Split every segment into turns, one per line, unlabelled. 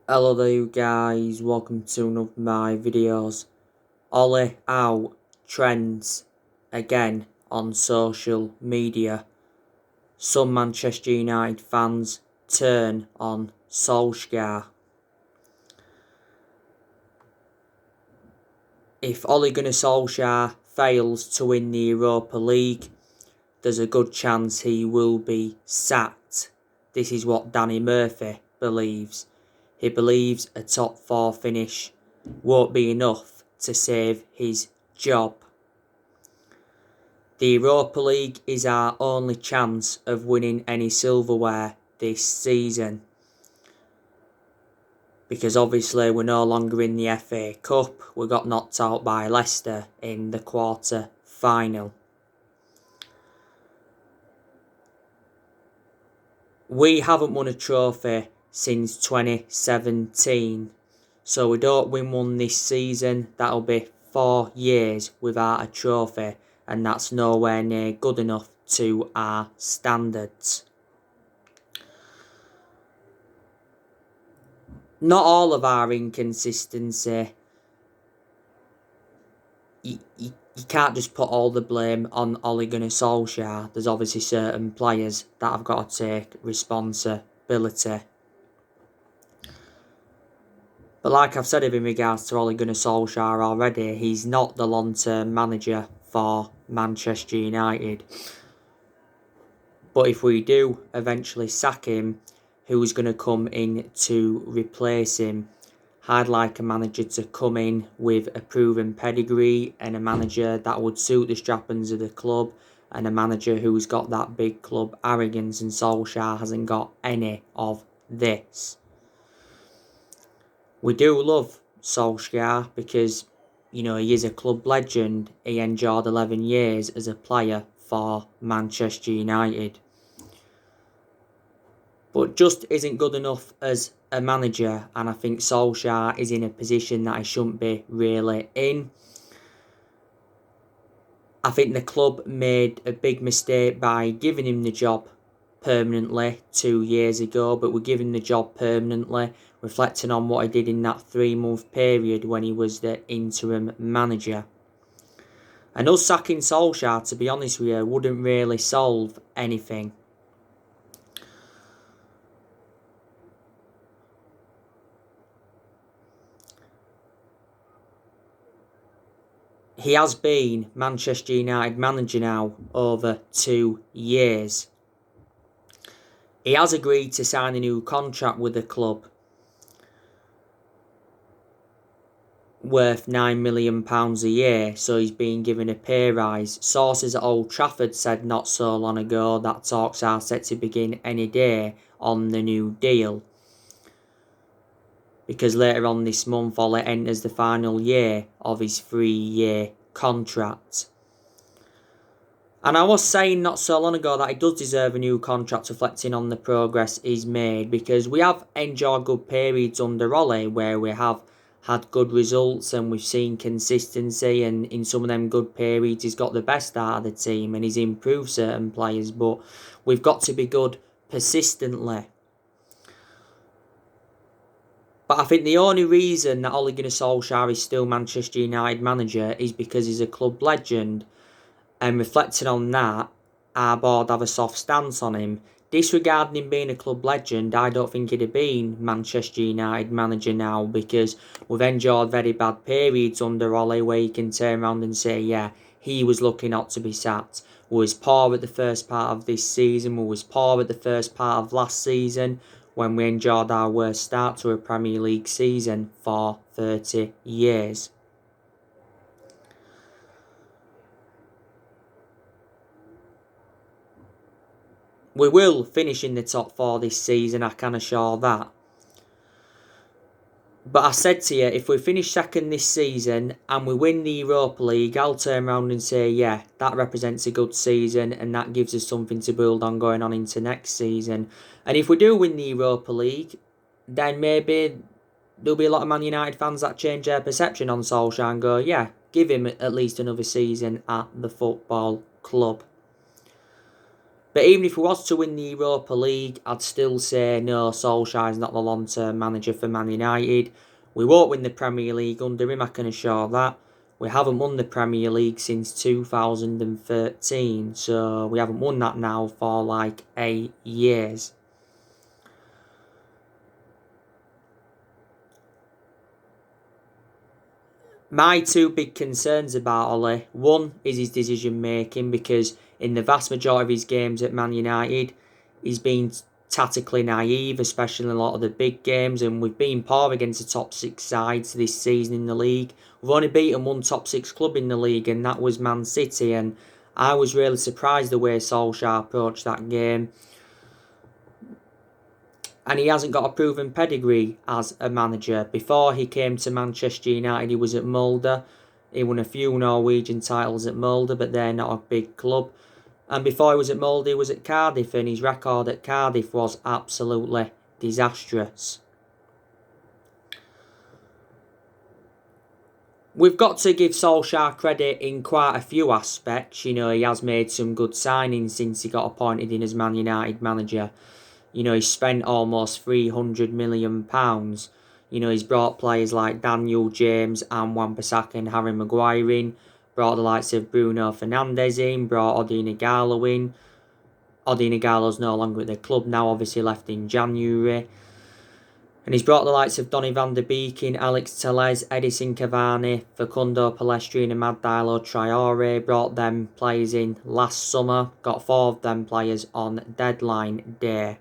Hello there you guys, welcome to one of my videos. Ollie out trends again on social media. Some Manchester United fans turn on Solskjaer. If Ole Gunnar Solskjaer fails to win the Europa League, there's a good chance he will be sacked. This is what Danny Murphy believes. He believes a top 4 finish won't be enough to save his job. The Europa League is our only chance of winning any silverware this season, because obviously we're no longer in the FA Cup. We got knocked out by Leicester in the quarter final. We haven't won a trophy since 2017, so we don't win one this season. That'll be 4 years without a trophy, and that's nowhere near good enough to our standards. Not all of our inconsistency, you can't just put all the blame on Ole Gunnar Solskjaer. There's obviously certain players that have got to take responsibility. But like I've said in regards to Ole Gunnar Solskjaer already, he's not the long-term manager for Manchester United. But if we do eventually sack him, who's going to come in to replace him? I'd like a manager to come in with a proven pedigree, and a manager that would suit the strappings of the club, and a manager who's got that big club arrogance, and Solskjaer hasn't got any of this. We do love Solskjaer because, he is a club legend. He endured 11 years as a player for Manchester United. But just isn't good enough as a manager, and I think Solskjaer is in a position that he shouldn't be really in. I think the club made a big mistake by giving him the job permanently 2 years ago, but we're giving the job permanently, reflecting on what he did in that 3-month period when he was the interim manager. And us sacking Solskjaer, to be honest with you, wouldn't really solve anything. He has been Manchester United manager now over 2 years. He has agreed to sign a new contract with the club worth £9 million a year, so he's been given a pay rise. Sources at Old Trafford said not so long ago that talks are set to begin any day on the new deal, because later on this month Ole enters the final year of his 3-year contract. And I was saying not so long ago that he does deserve a new contract, reflecting on the progress he's made, because we have enjoyed good periods under Ole where we have had good results and we've seen consistency, and in some of them good periods he's got the best out of the team and he's improved certain players, but we've got to be good persistently. But I think the only reason that Ole Gunnar Solskjaer is still Manchester United manager is because he's a club legend. And reflecting on that, our board have a soft stance on him. Disregarding him being a club legend, I don't think he'd have been Manchester United manager now, because we've endured very bad periods under Ole where you can turn around and say, yeah, he was lucky not to be sacked. We was poor at the first part of this season. We was poor at the first part of last season when we endured our worst start to a Premier League season for 30 years. We will finish in the top 4 this season, I can assure that. But I said to you, if we finish second this season and we win the Europa League, I'll turn around and say, yeah, that represents a good season and that gives us something to build on going on into next season. And if we do win the Europa League, then maybe there'll be a lot of Man United fans that change their perception on Solskjaer and go, yeah, give him at least another season at the football club. But even if we was to win the Europa League, I'd still say no, Solskjaer is not the long-term manager for Man United. We won't win the Premier League under him, I can assure that. We haven't won the Premier League since 2013, so we haven't won that now for like 8 years. My two big concerns about Ole, one is his decision making, because in the vast majority of his games at Man United, he's been tactically naive, especially in a lot of the big games, and we've been poor against the top six sides this season in the league. We've only beaten one top six club in the league, and that was Man City, and I was really surprised the way Solskjaer approached that game. And he hasn't got a proven pedigree as a manager. Before he came to Manchester United, he was at Molde. He won a few Norwegian titles at Molde, but they're not a big club. And before he was at Molde, he was at Cardiff, and his record at Cardiff was absolutely disastrous. We've got to give Solskjaer credit in quite a few aspects. He has made some good signings since he got appointed in as Man United manager. He's spent almost £300 million. He's brought players like Daniel James and Wan-Bissaka and Harry Maguire in. Brought the likes of Bruno Fernandes in. Brought Odi Nagalo in. Odi Nagalo's no longer at the club now, obviously left in January. And he's brought the likes of Donny van der Beek in, Alex Telles, Edison Cavani, Facundo Pellistri and Amad Diallo Traore. Brought them players in last summer. Got 4 of them players on deadline day.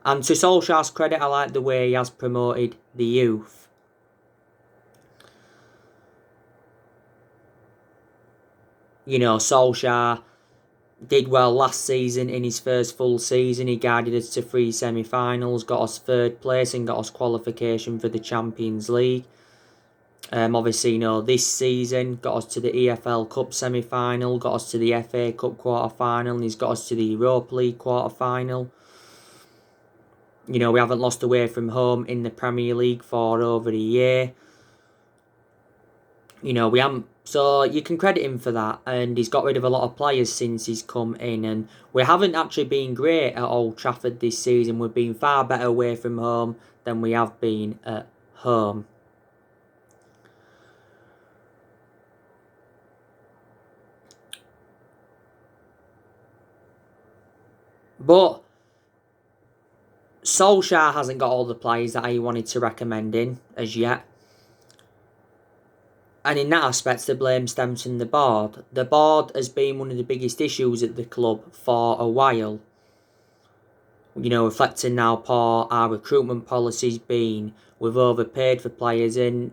And to Solskjaer's credit, I like the way he has promoted the youth. Solskjaer did well last season in his first full season. He guided us to 3 semi-finals, got us 3rd place and got us qualification for the Champions League. Obviously, this season got us to the EFL Cup semi-final, got us to the FA Cup quarter-final, and he's got us to the Europa League quarter-final. We haven't lost away from home in the Premier League for over a year. We haven't. So you can credit him for that. And he's got rid of a lot of players since he's come in. And we haven't actually been great at Old Trafford this season. We've been far better away from home than we have been at home. But Solskjaer hasn't got all the players that he wanted to recommend in as yet. And in that aspect, the blame stems from the board. The board has been one of the biggest issues at the club for a while. Reflecting now poor our recruitment policy's been. We've overpaid for players, and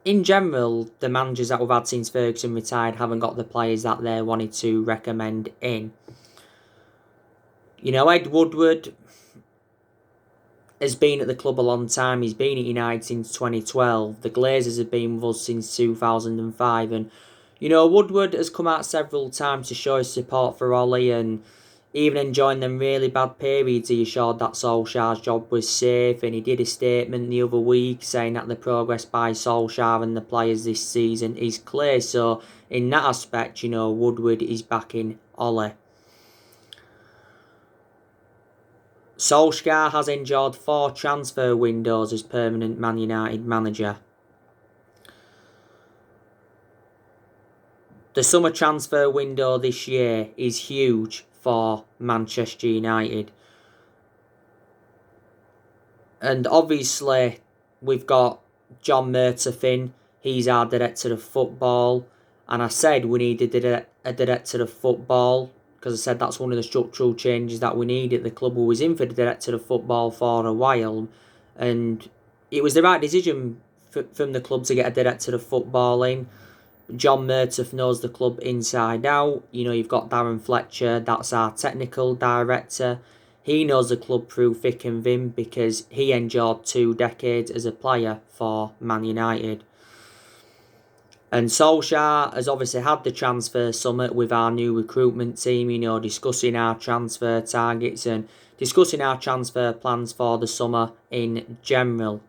in general, the managers that we've had since Ferguson retired haven't got the players that they wanted to recommend in. Ed Woodward has been at the club a long time. He's been at United since 2012. The Glazers have been with us since 2005. And, Woodward has come out several times to show his support for Ollie, and even enjoying them really bad periods, he assured that Solskjaer's job was safe, and he did a statement the other week saying that the progress by Solskjaer and the players this season is clear. So, in that aspect, Woodward is backing Ollie. Solskjaer has enjoyed 4 transfer windows as permanent Man United manager. The summer transfer window this year is huge for Manchester United. And obviously, we've got John Murtaugh. He's our director of football. And I said we needed a director of football, because I said that's one of the structural changes that we need at the club. We was in for the director of football for a while, and it was the right decision from the club to get a director of football in. John Murtaugh knows the club inside out. You've got Darren Fletcher, that's our technical director. He knows the club through thick and thin because he endured 2 decades as a player for Man United. And Solskjaer has obviously had the transfer summit with our new recruitment team, discussing our transfer targets and discussing our transfer plans for the summer in general.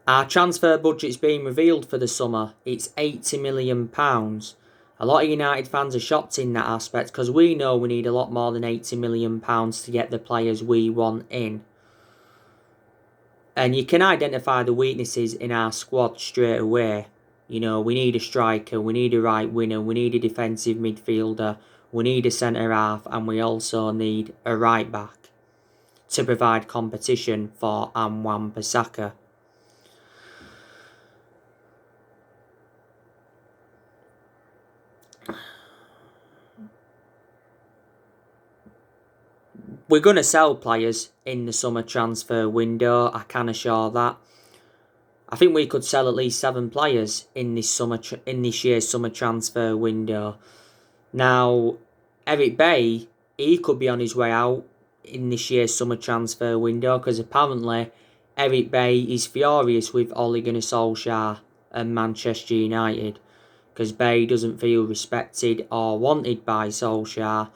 Our transfer budget's been revealed for the summer. It's £80 million. A lot of United fans are shocked in that aspect because we know we need a lot more than £80 million to get the players we want in. And you can identify the weaknesses in our squad straight away. You know, we need a striker, we need a right winger, we need a defensive midfielder, we need a centre half, and we also need a right back to provide competition for Wan-Bissaka. We're going to sell players in the summer transfer window, I can assure that. I think we could sell at least 7 players in this year's summer transfer window. Now, Eric Bailly, he could be on his way out in this year's summer transfer window because apparently Eric Bailly is furious with Ole Gunnar Solskjaer and Manchester United because Bailly doesn't feel respected or wanted by Solskjaer,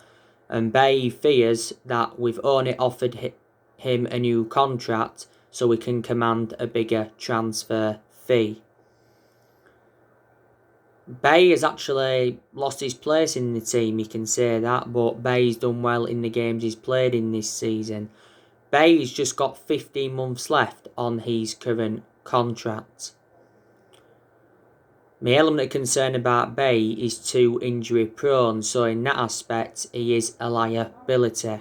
and Bailly fears that we've only offered him a new contract so we can command a bigger transfer fee. Bailly has actually lost his place in the team, you can say that, but Bailly's done well in the games he's played in this season. Bailly's just got 15 months left on his current contract. My element of concern about Bailly is too injury prone, so in that aspect he is a liability.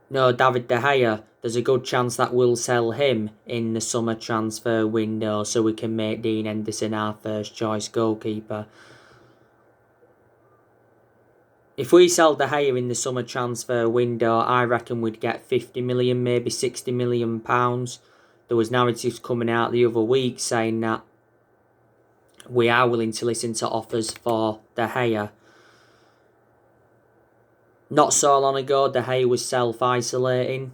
No, David De Gea, there's a good chance that we'll sell him in the summer transfer window so we can make Dean Henderson our first choice goalkeeper. If we sell De Gea in the summer transfer window, I reckon we'd get 50 million, maybe 60 million pounds. There was narratives coming out the other week saying that we are willing to listen to offers for De Gea. Not so long ago, De Gea was self-isolating,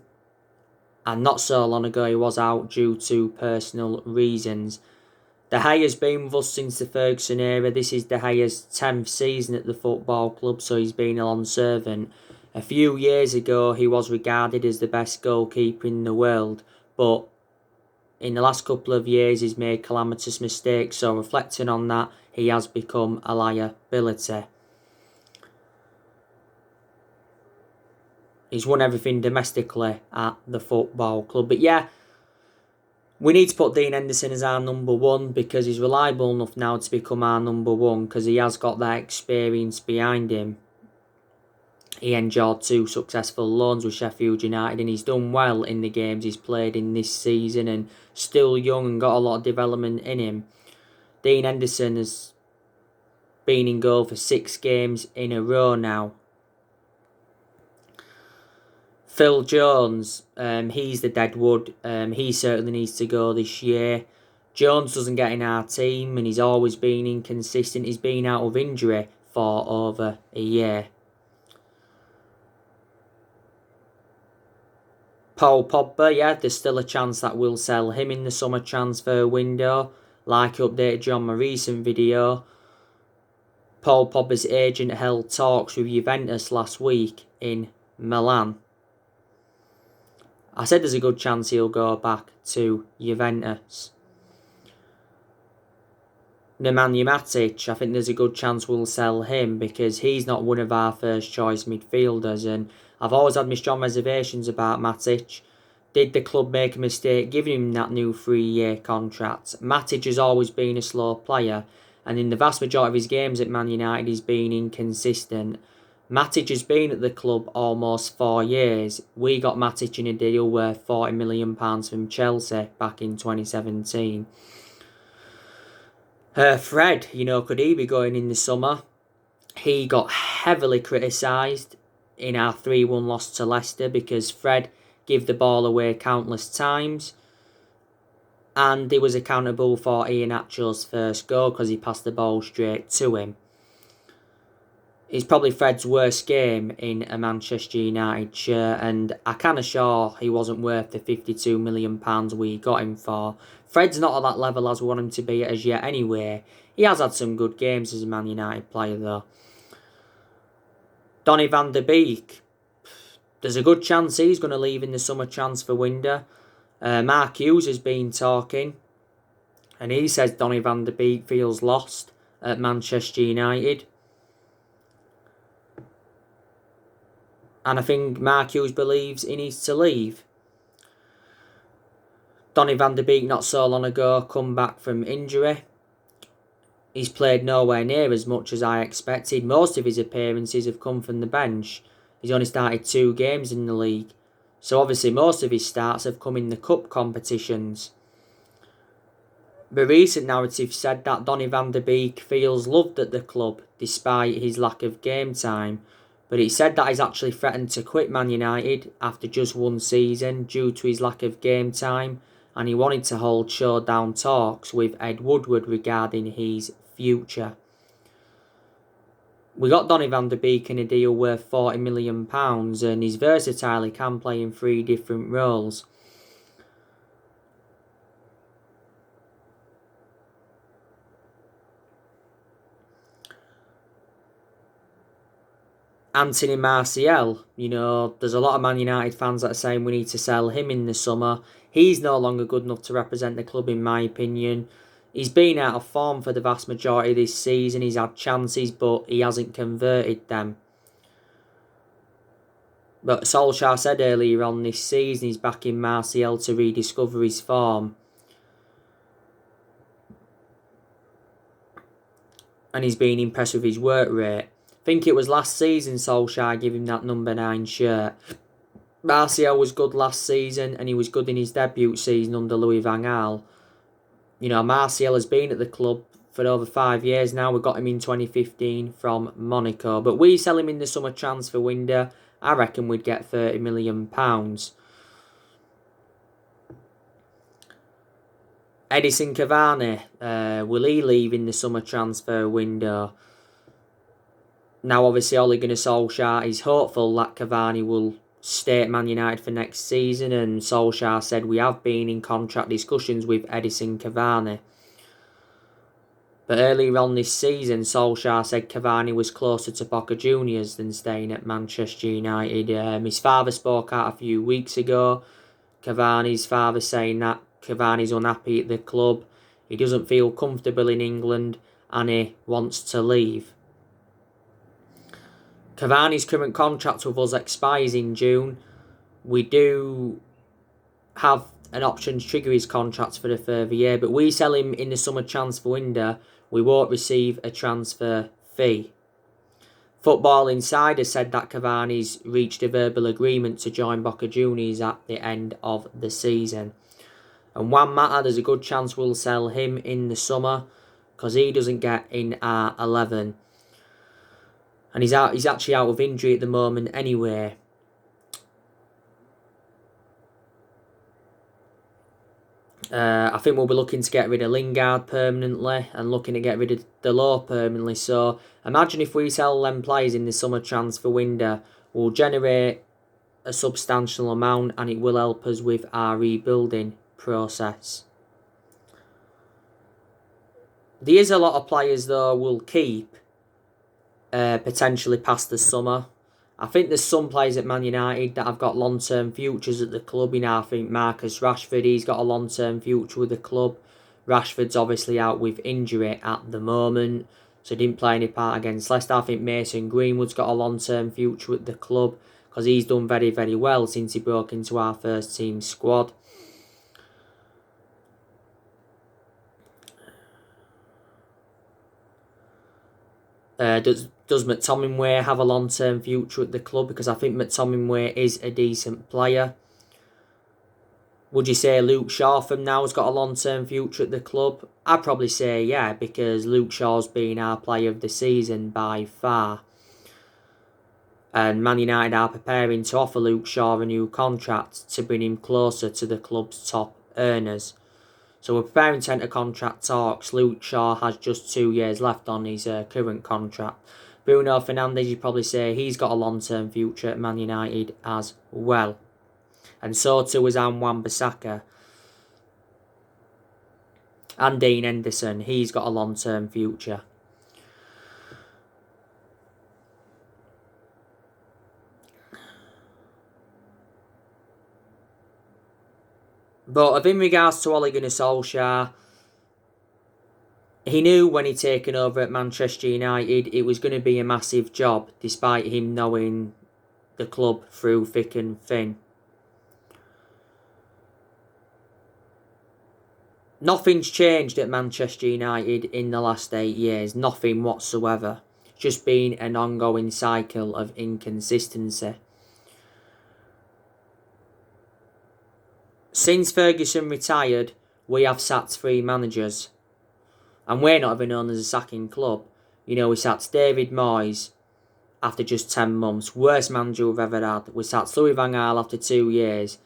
and not so long ago he was out due to personal reasons. De Gea has been with us since the Ferguson era. This is De Gea's 10th season at the football club, so he's been a long servant. A few years ago, he was regarded as the best goalkeeper in the world, but in the last couple of years, he's made calamitous mistakes, so reflecting on that, he has become a liability. He's won everything domestically at the football club. But yeah, we need to put Dean Henderson as our number 1 because he's reliable enough now to become our number 1 because he has got that experience behind him. He endured 2 successful loans with Sheffield United and he's done well in the games he's played in this season and still young and got a lot of development in him. Dean Henderson has been in goal for 6 games in a row now. Phil Jones, he's the deadwood. He certainly needs to go this year. Jones doesn't get in our team and he's always been inconsistent. He's been out of injury for over a year. Paul Pogba, yeah, there's still a chance that we'll sell him in the summer transfer window. Like I updated you on my recent video, Paul Pogba's agent held talks with Juventus last week in Milan. I said there's a good chance he'll go back to Juventus. Nemanja Matic, I think there's a good chance we'll sell him because he's not one of our first choice midfielders and I've always had my strong reservations about Matic. Did the club make a mistake giving him that new 3-year contract? Matic has always been a slow player and in the vast majority of his games at Man United he's been inconsistent. Matic has been at the club almost 4 years. We got Matic in a deal worth £40 million from Chelsea back in 2017. Fred, could he be going in the summer? He got heavily criticised in our 3-1 loss to Leicester because Fred gave the ball away countless times and he was accountable for Iheanacho's first goal because he passed the ball straight to him. It's probably Fred's worst game in a Manchester United shirt and I can assure he wasn't worth the £52 million we got him for. Fred's not at that level as we want him to be as yet anyway. He has had some good games as a Man United player though. Donny van der Beek. there's a good chance he's going to leave in the summer transfer window. Mark Hughes has been talking, and he says Donny van de Beek feels lost at Manchester United. And I think Mark Hughes believes he needs to leave. Donny van de Beek not so long ago come back from injury. He's played nowhere near as much as I expected. Most of his appearances have come from the bench. He's only started 2 games in the league. So obviously most of his starts have come in the cup competitions. The recent narrative said that Donny van de Beek feels loved at the club despite his lack of game time. But it said that he's actually threatened to quit Man United after just 1 season due to his lack of game time, and he wanted to hold showdown talks with Ed Woodward regarding his future. We got Donny van de Beek in a deal worth £40 million, and he's versatile. He can play in 3 different roles. Anthony Martial, there's a lot of Man United fans that are saying we need to sell him in the summer. He's no longer good enough to represent the club, in my opinion. He's been out of form for the vast majority of this season. He's had chances, but he hasn't converted them. But Solskjaer said earlier on this season he's backing Martial to rediscover his form. And he's been impressed with his work rate. I think it was last season Solskjaer gave him that number 9 shirt. Martial was good last season, and he was good in his debut season under Louis van Gaal. Martial has been at the club for over 5 years now. We got him in 2015 from Monaco. But we sell him in the summer transfer window. I reckon we'd get £30 million. Edinson Cavani, will he leave in the summer transfer window? Now, obviously, Ole Gunnar Solskjaer is hopeful that Cavani will stay at Man United for next season, and Solskjaer said we have been in contract discussions with Edinson Cavani. But earlier on this season, Solskjaer said Cavani was closer to Boca Juniors than staying at Manchester United. His father spoke out a few weeks ago. Cavani's father saying that Cavani's unhappy at the club. He doesn't feel comfortable in England and he wants to leave. Cavani's current contract with us expires in June. We do have an option to trigger his contract for a further year, but we sell him in the summer transfer window. We won't receive a transfer fee. Football Insider said that Cavani's reached a verbal agreement to join Boca Juniors at the end of the season. And Juan Mata, there's a good chance we'll sell him in the summer because he doesn't get in our 11. And he's actually out of injury at the moment anyway. I think we'll be looking to get rid of Lingard permanently and looking to get rid of Dalot permanently. So imagine if we sell them players in the summer transfer window, we'll generate a substantial amount and it will help us with our rebuilding process. There is a lot of players though we'll keep potentially past the summer. I think there's some players at Man United that have got long-term futures at the club. I think Marcus Rashford, he's got a long-term future with the club. Rashford's obviously out with injury at the moment, so he didn't play any part against Leicester. I think Mason Greenwood's got a long-term future at the club because he's done very, very well since he broke into our first team squad. Does McTominay have a long-term future at the club? Because I think McTominay is a decent player. Would you say Luke Shaw from now has got a long-term future at the club? I'd probably say yeah, because Luke Shaw's been our player of the season by far. And Man United are preparing to offer Luke Shaw a new contract to bring him closer to the club's top earners. So we're preparing to enter contract talks. Luke Shaw has just 2 years left on his current contract. Bruno Fernandes, you'd probably say he's got a long-term future at Man United as well. And so too is Wan-Bissaka. And Dean Henderson, he's got a long-term future. But in regards to Ole Gunnar Solskjaer, he knew when he'd taken over at Manchester United it was going to be a massive job, despite him knowing the club through thick and thin. Nothing's changed at Manchester United in the last 8 years. Nothing whatsoever. It's just been an ongoing cycle of inconsistency. Since Ferguson retired, we have sacked 3 managers. And we're not even known as a sacking club. You know, we sacked David Moyes after just 10 months. Worst manager we've ever had. We sacked Louis van Gaal after 2 years.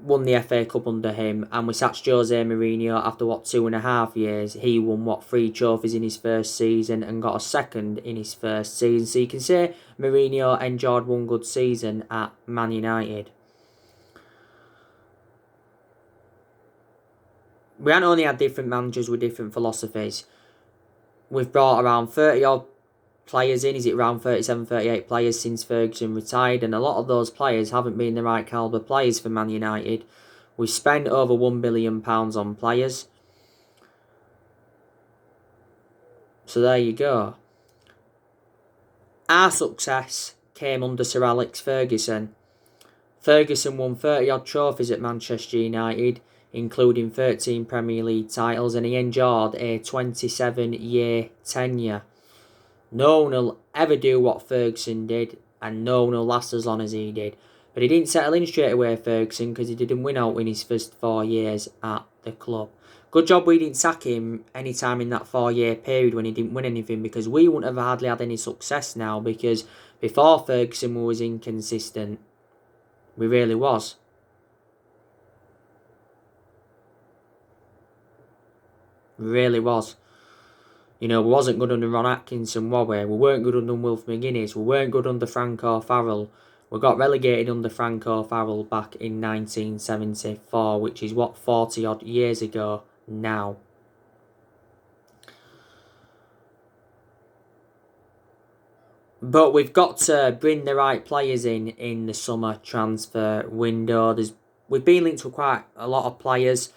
Won the FA Cup under him. And we sacked Jose Mourinho after, 2.5 years. He won, 3 trophies in his first season and got a second in his first season. So you can say Mourinho enjoyed one good season at Man United. We haven't only had different managers with different philosophies. We've brought around 30 odd players in. Is it around 37, 38 players since Ferguson retired? And a lot of those players haven't been the right calibre players for Man United. We've spent over £1 billion on players. So there you go. Our success came under Sir Alex Ferguson. Ferguson won 30 odd trophies at Manchester United, including 13 Premier League titles, and he enjoyed a 27-year tenure. No one will ever do what Ferguson did, and no one will last as long as he did. But he didn't settle in straight away, Ferguson, because he didn't win out in his first 4 years at the club. Good job we didn't sack him any time in that 4-year period when he didn't win anything, because we wouldn't have hardly had any success now, because before Ferguson we was inconsistent. We really was. Really was. You know, we wasn't good under Ron Atkinson, were we? We weren't good under Wilf McGuinness. We weren't good under Frank O'Farrell. We got relegated under Frank O'Farrell back in 1974, which is 40 odd years ago now. But we've got to bring the right players in the summer transfer window. We've been linked to quite a lot of players.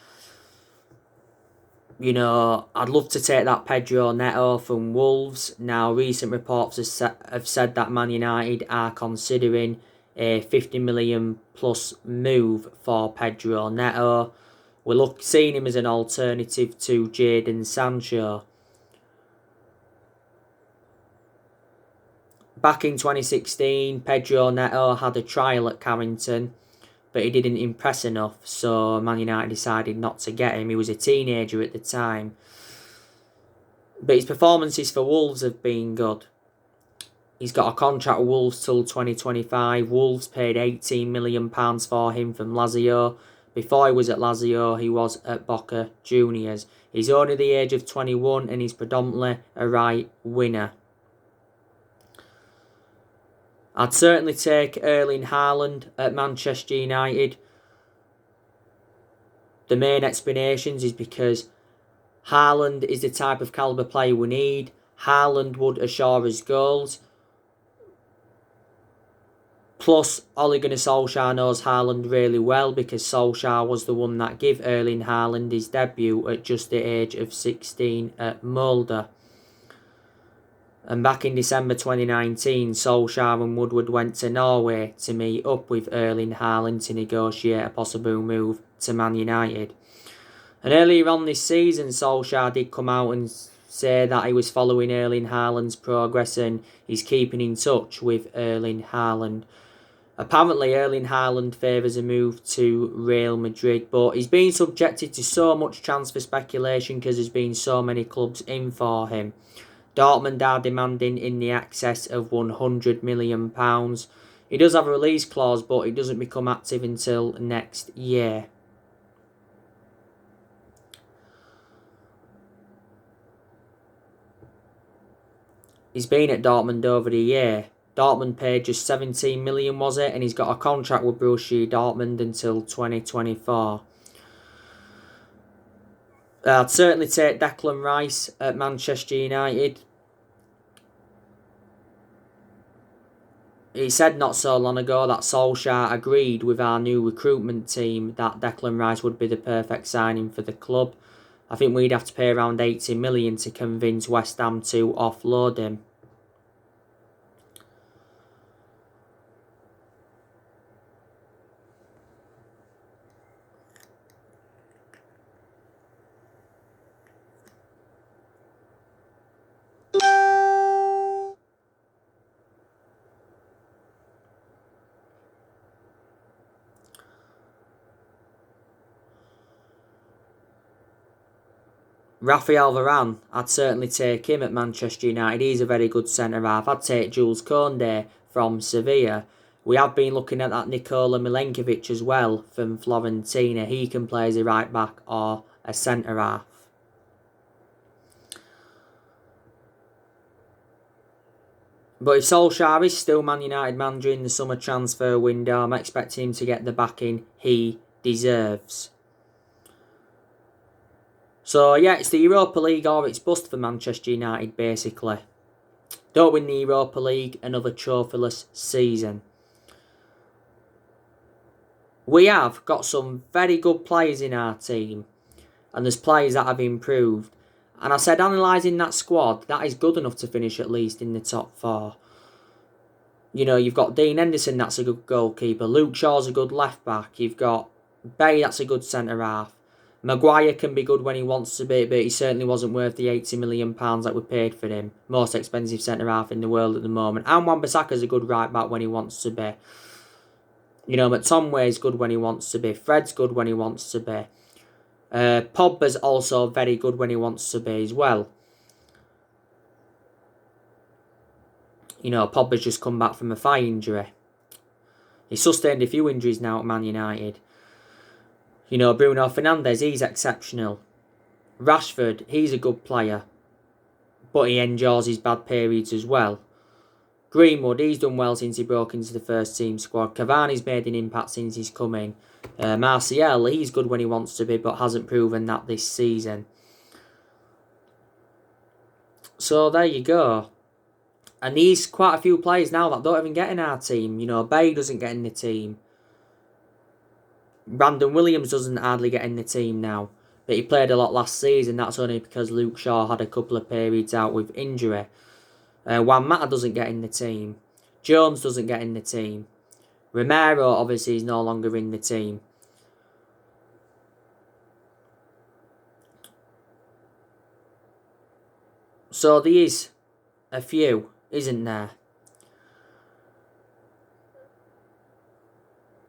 You know, I'd love to take that Pedro Neto from Wolves. Now, recent reports have said that Man United are considering a 50 million plus move for Pedro Neto. We're seeing him as an alternative to Jadon Sancho. Back in 2016, Pedro Neto had a trial at Carrington, but he didn't impress enough, so Man United decided not to get him. He was a teenager at the time. But his performances for Wolves have been good. He's got a contract with Wolves till 2025. Wolves paid £18 million for him from Lazio. Before he was at Lazio, he was at Boca Juniors. He's only the age of 21 and he's predominantly a right winger. I'd certainly take Erling Haaland at Manchester United. The main explanations is because Haaland is the type of calibre player we need. Haaland would assure us goals. Plus, Ole Gunnar Solskjaer knows Haaland really well because Solskjaer was the one that gave Erling Haaland his debut at just the age of 16 at Molde. And back in December 2019, Solskjaer and Woodward went to Norway to meet up with Erling Haaland to negotiate a possible move to Man United. And earlier on this season, Solskjaer did come out and say that he was following Erling Haaland's progress and he's keeping in touch with Erling Haaland. Apparently, Erling Haaland favours a move to Real Madrid, but he's been subjected to so much transfer speculation because there's been so many clubs in for him. Dortmund are demanding in the excess of £100 million. He does have a release clause, but he doesn't become active until next year. He's been at Dortmund over the year. Dortmund paid just 17 million, was it? And he's got a contract with Borussia Dortmund until 2024. I'd certainly take Declan Rice at Manchester United. he said not so long ago that Solskjaer agreed with our new recruitment team that Declan Rice would be the perfect signing for the club. I think we'd have to pay around 80 million to convince West Ham to offload him. Raphael Varane, I'd certainly take him at Manchester United. He's a very good centre-half. I'd take Jules Koundé from Sevilla. We have been looking at that Nikola Milenkovic as well from Fiorentina. He can play as a right-back or a centre-half. But if Solskjaer is still Man United manager in the summer transfer window, I'm expecting him to get the backing he deserves. So yeah, it's the Europa League or it's bust for Manchester United basically. Don't win the Europa League, another trophyless season. We have got some very good players in our team. And there's players that have improved. And I said analysing that squad, that is good enough to finish at least in the top 4. You know, you've got Dean Henderson, that's a good goalkeeper. Luke Shaw's a good left back. You've got Bay, that's a good centre half. Maguire can be good when he wants to be, but he certainly wasn't worth the £80 million that we paid for him. Most expensive centre half in the world at the moment. And Wan-Bissaka's a good right back when he wants to be. You know, McTominay's good when he wants to be. Fred's good when he wants to be. Pogba's also very good when he wants to be as well. You know, Pogba's just come back from a thigh injury. He's sustained a few injuries now at Man United. You know, Bruno Fernandes, he's exceptional. Rashford, he's a good player. But he endures his bad periods as well. Greenwood, he's done well since he broke into the first team squad. Cavani's made an impact since he's come in. Martial, he's good when he wants to be, but hasn't proven that this season. So there you go. And there's quite a few players now that don't even get in our team. You know, Bay doesn't get in the team. Brandon Williams doesn't hardly get in the team now. But he played a lot last season. That's only because Luke Shaw had a couple of periods out with injury. Juan Mata doesn't get in the team. Jones doesn't get in the team. Romero obviously is no longer in the team. So there is a few, isn't there?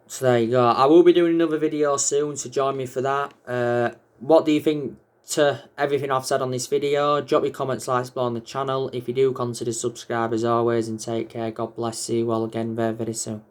So there you go. I will be doing another video soon, so join me for that. What do you think to everything I've said on this video? Drop your comments, likes below on the channel. If you do, consider subscribe as always, and take care. God bless you all again very, very soon.